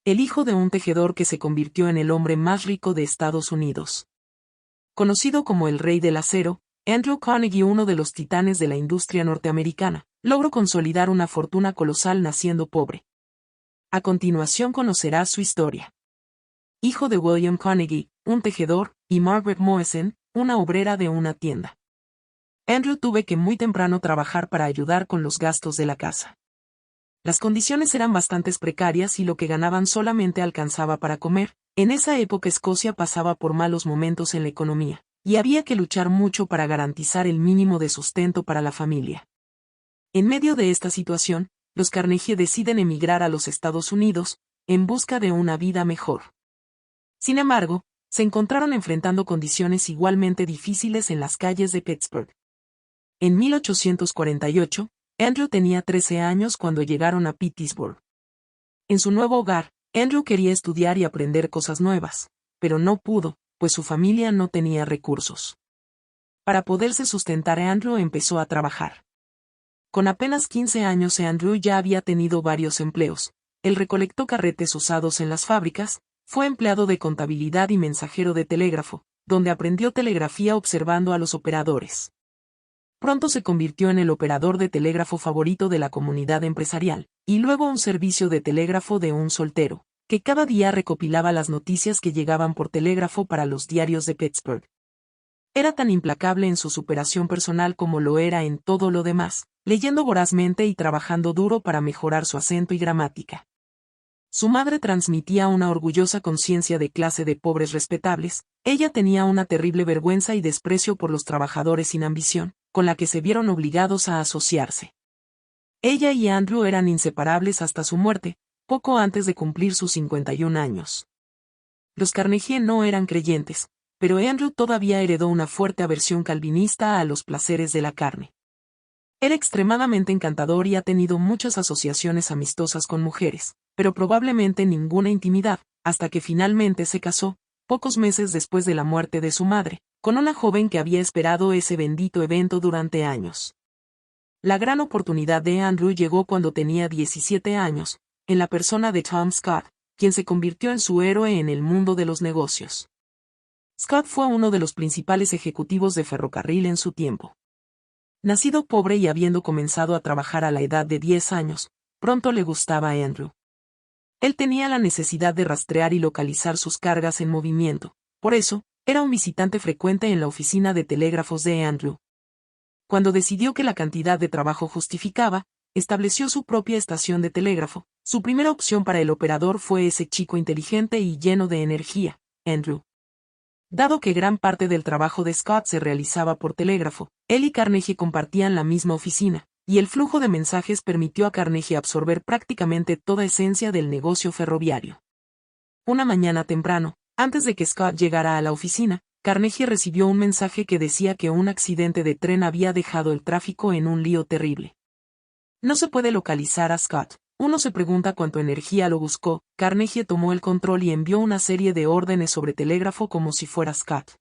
el hijo de un tejedor que se convirtió en el hombre más rico de Estados Unidos. Conocido como el Rey del Acero, Andrew Carnegie, uno de los titanes de la industria norteamericana, logró consolidar una fortuna colosal naciendo pobre. A continuación conocerás su historia. Hijo de William Carnegie, un tejedor, y Margaret Morrison, una obrera de una tienda. Andrew tuvo que muy temprano trabajar para ayudar con los gastos de la casa. Las condiciones eran bastante precarias y lo que ganaban solamente alcanzaba para comer. En esa época Escocia pasaba por malos momentos en la economía, y había que luchar mucho para garantizar el mínimo de sustento para la familia. En medio de esta situación, los Carnegie deciden emigrar a los Estados Unidos, en busca de una vida mejor. Sin embargo, se encontraron enfrentando condiciones igualmente difíciles en las calles de Pittsburgh. En 1848, Andrew tenía 13 años cuando llegaron a Pittsburgh. En su nuevo hogar, Andrew quería estudiar y aprender cosas nuevas, pero no pudo, pues su familia no tenía recursos. Para poderse sustentar, Andrew empezó a trabajar. Con apenas 15 años Andrew ya había tenido varios empleos. Él recolectó carretes usados en las fábricas, fue empleado de contabilidad y mensajero de telégrafo, donde aprendió telegrafía observando a los operadores. Pronto se convirtió en el operador de telégrafo favorito de la comunidad empresarial, y luego un servicio de telégrafo de un soltero, que cada día recopilaba las noticias que llegaban por telégrafo para los diarios de Pittsburgh. Era tan implacable en su superación personal como lo era en todo lo demás, leyendo vorazmente y trabajando duro para mejorar su acento y gramática. Su madre transmitía una orgullosa conciencia de clase de pobres respetables. Ella tenía una terrible vergüenza y desprecio por los trabajadores sin ambición, con la que se vieron obligados a asociarse. Ella y Andrew eran inseparables hasta su muerte, poco antes de cumplir sus 51 años. Los Carnegie no eran creyentes, pero Andrew todavía heredó una fuerte aversión calvinista a los placeres de la carne. Era extremadamente encantador y ha tenido muchas asociaciones amistosas con mujeres, pero probablemente ninguna intimidad, hasta que finalmente se casó, pocos meses después de la muerte de su madre, con una joven que había esperado ese bendito evento durante años. La gran oportunidad de Andrew llegó cuando tenía 17 años, en la persona de Tom Scott, quien se convirtió en su héroe en el mundo de los negocios. Scott fue uno de los principales ejecutivos de ferrocarril en su tiempo. Nacido pobre y habiendo comenzado a trabajar a la edad de 10 años, pronto le gustaba a Andrew. Él tenía la necesidad de rastrear y localizar sus cargas en movimiento, por eso, era un visitante frecuente en la oficina de telégrafos de Andrew. Cuando decidió que la cantidad de trabajo justificaba, estableció su propia estación de telégrafo. Su primera opción para el operador fue ese chico inteligente y lleno de energía, Andrew. Dado que gran parte del trabajo de Scott se realizaba por telégrafo, él y Carnegie compartían la misma oficina, y el flujo de mensajes permitió a Carnegie absorber prácticamente toda esencia del negocio ferroviario. Una mañana temprano, antes de que Scott llegara a la oficina, Carnegie recibió un mensaje que decía que un accidente de tren había dejado el tráfico en un lío terrible. No se puede localizar a Scott. Uno se pregunta cuánto energía lo buscó. Carnegie tomó el control y envió una serie de órdenes sobre telégrafo como si fuera Scott.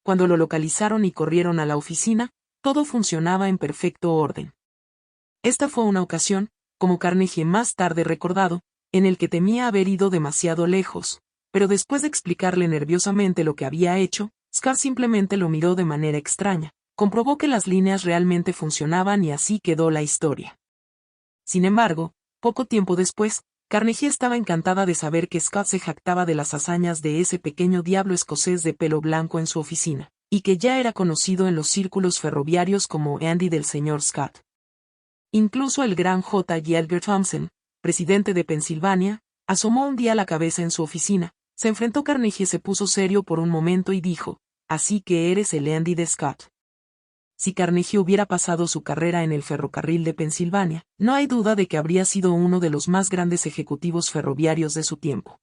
Cuando lo localizaron y corrieron a la oficina, todo funcionaba en perfecto orden. Esta fue una ocasión, como Carnegie más tarde recordado, en el que temía haber ido demasiado lejos, pero después de explicarle nerviosamente lo que había hecho, Scott simplemente lo miró de manera extraña, comprobó que las líneas realmente funcionaban y así quedó la historia. Sin embargo, poco tiempo después, Carnegie estaba encantada de saber que Scott se jactaba de las hazañas de ese pequeño diablo escocés de pelo blanco en su oficina, y que ya era conocido en los círculos ferroviarios como Andy del señor Scott. Incluso el gran J. Edgar Thompson, presidente de Pensilvania, asomó un día la cabeza en su oficina. Se enfrentó Carnegie, se puso serio por un momento y dijo: «Así que eres el Andy de Scott». Si Carnegie hubiera pasado su carrera en el ferrocarril de Pensilvania, no hay duda de que habría sido uno de los más grandes ejecutivos ferroviarios de su tiempo.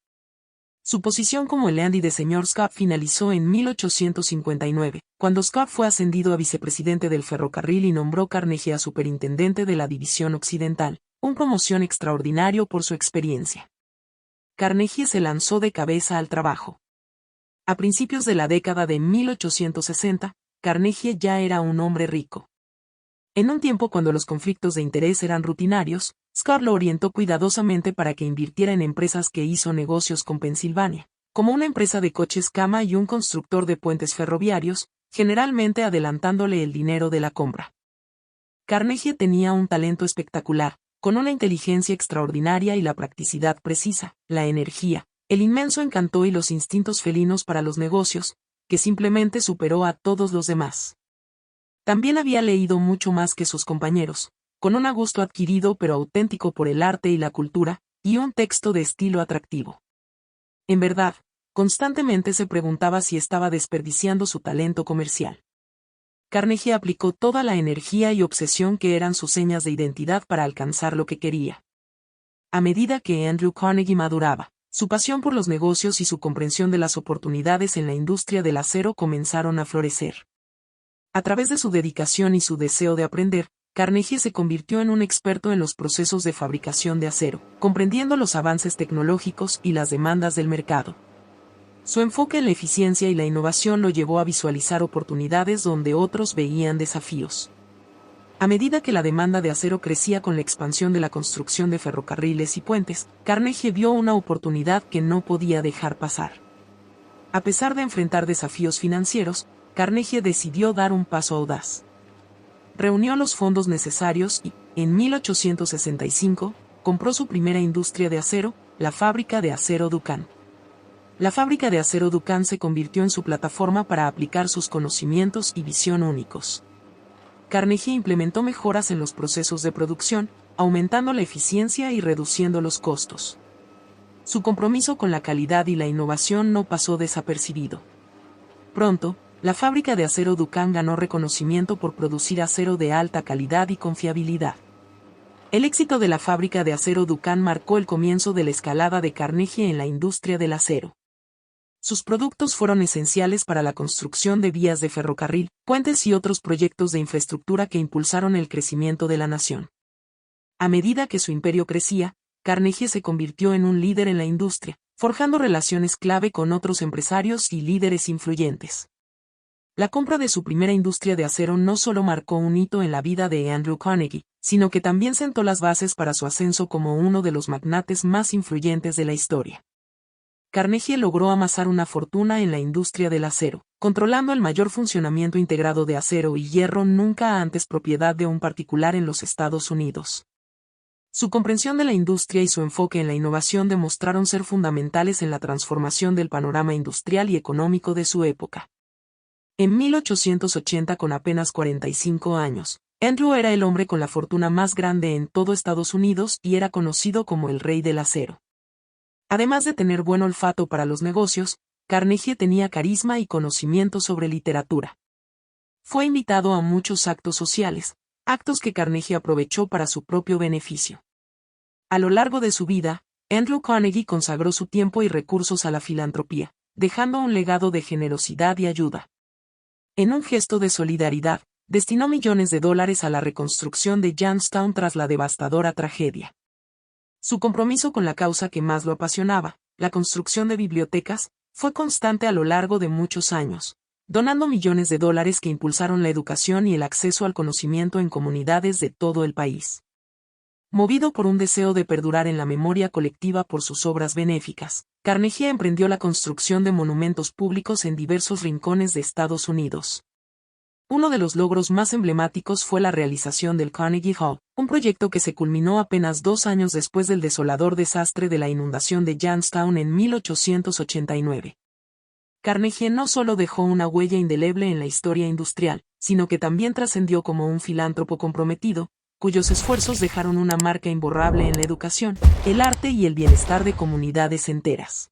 Su posición como el Andy de señor Scott finalizó en 1859, cuando Scott fue ascendido a vicepresidente del ferrocarril y nombró Carnegie a superintendente de la División Occidental, una promoción extraordinario por su experiencia. Carnegie se lanzó de cabeza al trabajo. A principios de la década de 1860, Carnegie ya era un hombre rico. En un tiempo cuando los conflictos de interés eran rutinarios, Scott lo orientó cuidadosamente para que invirtiera en empresas que hizo negocios con Pensilvania, como una empresa de coches Cama y un constructor de puentes ferroviarios, generalmente adelantándole el dinero de la compra. Carnegie tenía un talento espectacular, con una inteligencia extraordinaria y la practicidad precisa, la energía, el inmenso encanto y los instintos felinos para los negocios, que simplemente superó a todos los demás. También había leído mucho más que sus compañeros, con un gusto adquirido pero auténtico por el arte y la cultura, y un texto de estilo atractivo. En verdad, constantemente se preguntaba si estaba desperdiciando su talento comercial. Carnegie aplicó toda la energía y obsesión que eran sus señas de identidad para alcanzar lo que quería. A medida que Andrew Carnegie maduraba, su pasión por los negocios y su comprensión de las oportunidades en la industria del acero comenzaron a florecer. A través de su dedicación y su deseo de aprender, Carnegie se convirtió en un experto en los procesos de fabricación de acero, comprendiendo los avances tecnológicos y las demandas del mercado. Su enfoque en la eficiencia y la innovación lo llevó a visualizar oportunidades donde otros veían desafíos. A medida que la demanda de acero crecía con la expansión de la construcción de ferrocarriles y puentes, Carnegie vio una oportunidad que no podía dejar pasar. A pesar de enfrentar desafíos financieros, Carnegie decidió dar un paso audaz. Reunió los fondos necesarios y, en 1865, compró su primera industria de acero, la fábrica de acero Duncan. La fábrica de acero Duncan se convirtió en su plataforma para aplicar sus conocimientos y visión únicos. Carnegie implementó mejoras en los procesos de producción, aumentando la eficiencia y reduciendo los costos. Su compromiso con la calidad y la innovación no pasó desapercibido. Pronto, la fábrica de acero Duncan ganó reconocimiento por producir acero de alta calidad y confiabilidad. El éxito de la fábrica de acero Duncan marcó el comienzo de la escalada de Carnegie en la industria del acero. Sus productos fueron esenciales para la construcción de vías de ferrocarril, puentes y otros proyectos de infraestructura que impulsaron el crecimiento de la nación. A medida que su imperio crecía, Carnegie se convirtió en un líder en la industria, forjando relaciones clave con otros empresarios y líderes influyentes. La compra de su primera industria de acero no solo marcó un hito en la vida de Andrew Carnegie, sino que también sentó las bases para su ascenso como uno de los magnates más influyentes de la historia. Carnegie logró amasar una fortuna en la industria del acero, controlando el mayor funcionamiento integrado de acero y hierro nunca antes propiedad de un particular en los Estados Unidos. Su comprensión de la industria y su enfoque en la innovación demostraron ser fundamentales en la transformación del panorama industrial y económico de su época. En 1880, con apenas 45 años, Andrew era el hombre con la fortuna más grande en todo Estados Unidos y era conocido como el rey del acero. Además de tener buen olfato para los negocios, Carnegie tenía carisma y conocimiento sobre literatura. Fue invitado a muchos actos sociales, actos que Carnegie aprovechó para su propio beneficio. A lo largo de su vida, Andrew Carnegie consagró su tiempo y recursos a la filantropía, dejando un legado de generosidad y ayuda. En un gesto de solidaridad, destinó millones de dólares a la reconstrucción de Youngstown tras la devastadora tragedia. Su compromiso con la causa que más lo apasionaba, la construcción de bibliotecas, fue constante a lo largo de muchos años, donando millones de dólares que impulsaron la educación y el acceso al conocimiento en comunidades de todo el país. Movido por un deseo de perdurar en la memoria colectiva por sus obras benéficas, Carnegie emprendió la construcción de monumentos públicos en diversos rincones de Estados Unidos. Uno de los logros más emblemáticos fue la realización del Carnegie Hall, un proyecto que se culminó apenas 2 años después del desolador desastre de la inundación de Youngstown en 1889. Carnegie no solo dejó una huella indeleble en la historia industrial, sino que también trascendió como un filántropo comprometido, cuyos esfuerzos dejaron una marca imborrable en la educación, el arte y el bienestar de comunidades enteras.